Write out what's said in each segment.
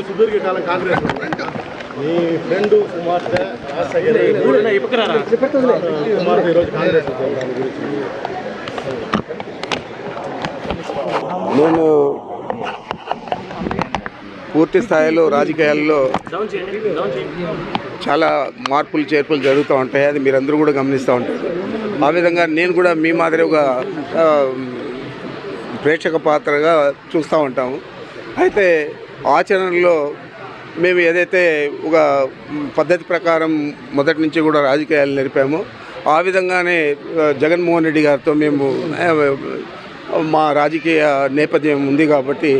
సుదీర్ఘకాలం కాంగ్రెస్ మీ ఫ్రెండ్ కుమార్తె కుమార్తె ఈరోజు కాంగ్రెస్ నేను పూర్తి స్థాయిలో రాజకీయాల్లో చాలా మార్పులు చేర్పులు జరుగుతూ ఉంటాయి. అది మీరందరూ కూడా గమనిస్తూ ఉంటారు. ఆ విధంగా నేను కూడా మీ మాదిరిగా ప్రేక్షక పాత్రగా చూస్తూ ఉంటాము. అయితే ఆచరణలో మేము ఏదైతే ఒక పద్ధతి ప్రకారం మొదటి నుంచి కూడా రాజకీయాలు నడిపామో ఆ విధంగానే జగన్మోహన్ రెడ్డి గారితో మేము మా రాజకీయ నేపథ్యం ఉంది కాబట్టి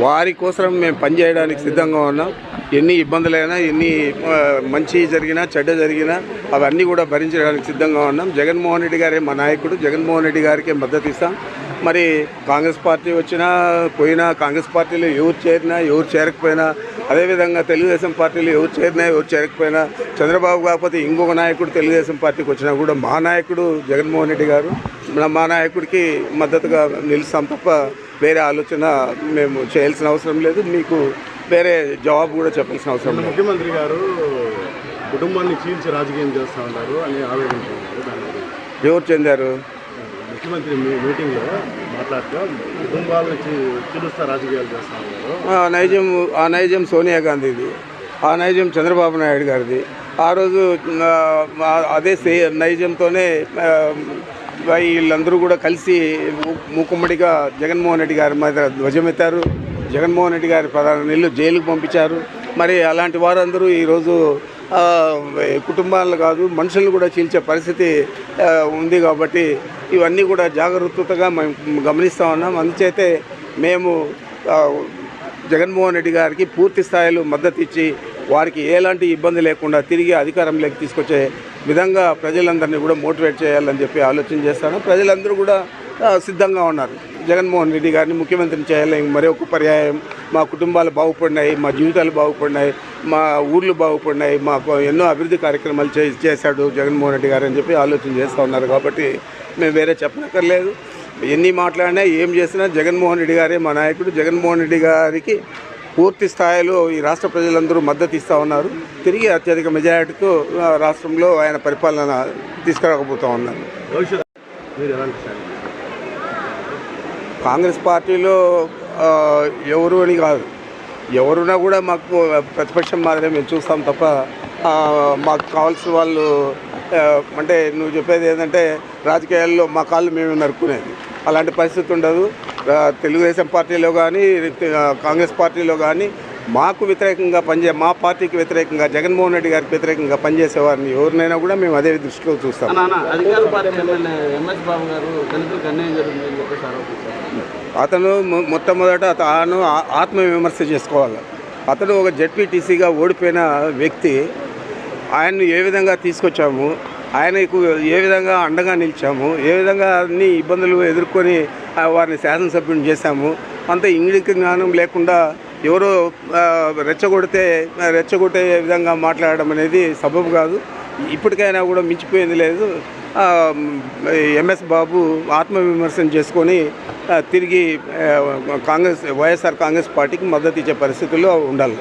వారి కోసం మేము పనిచేయడానికి సిద్ధంగా ఉన్నాం. ఎన్ని ఇబ్బందులైనా, ఎన్ని మంచి జరిగినా, చెడ్డ జరిగినా అవన్నీ కూడా భరించడానికి సిద్ధంగా ఉన్నాం. జగన్మోహన్ రెడ్డి గారే మా నాయకుడు. జగన్మోహన్ రెడ్డి గారికే మద్దతు ఇస్తాం. మరి కాంగ్రెస్ పార్టీ వచ్చినా పోయినా, కాంగ్రెస్ పార్టీలో ఎవరు చేరినా ఎవరు చేరకపోయినా, అదేవిధంగా తెలుగుదేశం పార్టీలో ఎవరు చేరినా ఎవరు చేరకపోయినా, చంద్రబాబు కాకపోతే ఇంకొక నాయకుడు తెలుగుదేశం పార్టీకి వచ్చినా కూడా మా నాయకుడు జగన్మోహన్ రెడ్డి గారు, మా నాయకుడికి మద్దతుగా నిలుస్తాం తప్ప వేరే ఆలోచన మేము చేయాల్సిన అవసరం లేదు. మీకు వేరే జవాబు కూడా చెప్పాల్సిన అవసరం లేదు. ముఖ్యమంత్రి గారు కుటుంబాన్ని చీల్చి రాజకీయం చేస్తూ ఉంటారు అని ఆవేదించారు. ఎవరు చెందారు? ముఖ్యమంత్రి మీటింగ్లో మాట్లాడుతూ కుటుంబాలను చీలుస్తా రాజకీయాలు చేస్తూ ఉన్నారు. ఆ నైజం సోనియా గాంధీది, ఆ నైజం చంద్రబాబు నాయుడు గారిది. ఆ రోజు అదే నైజంతోనే వీళ్ళందరూ కూడా కలిసి మూకుమ్మడిగా జగన్మోహన్ రెడ్డి గారి మీద ధ్వజమెత్తారు. జగన్మోహన్ రెడ్డి గారి ప్రధాన నీళ్ళు జైలుకు పంపించారు. మరి అలాంటి వారందరూ ఈరోజు కుటుంబాలను కాదు మనుషులను కూడా చీల్చే పరిస్థితి ఉంది. కాబట్టి ఇవన్నీ కూడా జాగ్రత్తగా మేము గమనిస్తూ ఉన్నాం. అందుచేతే మేము జగన్మోహన్ రెడ్డి గారికి పూర్తి స్థాయిలో మద్దతు ఇచ్చి వారికి ఎలాంటి ఇబ్బంది లేకుండా తిరిగి అధికారంలోకి తీసుకొచ్చే విధంగా ప్రజలందరినీ కూడా మోటివేట్ చేయాలని చెప్పి ఆలోచన చేస్తాను. ప్రజలందరూ కూడా సిద్ధంగా ఉన్నారు. జగన్మోహన్ రెడ్డి గారిని ముఖ్యమంత్రిని చేయాలని మరి ఒక పర్యాయం మా కుటుంబాలు బాగుపడినాయి, మా జీవితాలు బాగుపడినాయి, మా ఊర్లు బాగుపడినాయి, మాకు ఎన్నో అభివృద్ధి కార్యక్రమాలు చేశాడు జగన్మోహన్ రెడ్డి గారు అని చెప్పి ఆలోచన చేస్తూ ఉన్నారు. కాబట్టి మేము వేరే చెప్పనక్కర్లేదు. ఎన్ని మాట్లాడినా ఏం చేసినా జగన్మోహన్ రెడ్డి గారే మా నాయకుడు. జగన్మోహన్ రెడ్డి గారికి పూర్తి స్థాయిలో ఈ రాష్ట్ర ప్రజలందరూ మద్దతు ఇస్తూ ఉన్నారు. తిరిగి అత్యధిక మెజారిటీతో రాష్ట్రంలో ఆయన పరిపాలన తీసుకురాకపోతూ ఉన్నారు. కాంగ్రెస్ పార్టీలో ఎవరు అని కాదు, ఎవరున్నా కూడా మాకు ప్రతిపక్షం మాదిరే మేము చూస్తాం తప్ప మాకు కావాల్సిన వాళ్ళు అంటే నువ్వు చెప్పేది ఏంటంటే రాజకీయాల్లో మా కాళ్ళు మేము నరుక్కునేది అలాంటి పరిస్థితి ఉండదు. తెలుగుదేశం పార్టీలో కానీ కాంగ్రెస్ పార్టీలో కానీ మాకు వ్యతిరేకంగా మా పార్టీకి వ్యతిరేకంగా జగన్మోహన్ రెడ్డి గారికి వ్యతిరేకంగా పనిచేసే వారిని ఎవరినైనా కూడా మేము అదే దృష్టిలో చూస్తాం. అతను మొట్టమొదట తాను ఆత్మవిమర్శ చేసుకోవాలి. అతను ఒక జెడ్పీటీసీగా ఓడిపోయిన వ్యక్తి. ఆయన్ను ఏ విధంగా తీసుకొచ్చాము, ఆయనకు ఏ విధంగా అండగా నిలిచాము, ఏ విధంగా అన్ని ఇబ్బందులు ఎదుర్కొని వారిని శాసనసభ్యుని చేశాము, అంత ఇంగిలిక జ్ఞానం లేకుండా ఎవరో రెచ్చగొట్టే విధంగా మాట్లాడడం అనేది సబబు కాదు. ఇప్పటికైనా కూడా మించిపోయింది లేదు. ఎంఎస్ బాబు ఆత్మవిమర్శన చేసుకొని తిరిగి వైఎస్ఆర్ కాంగ్రెస్ పార్టీకి మద్దతు ఇచ్చే పరిస్థితుల్లో ఉండాలి.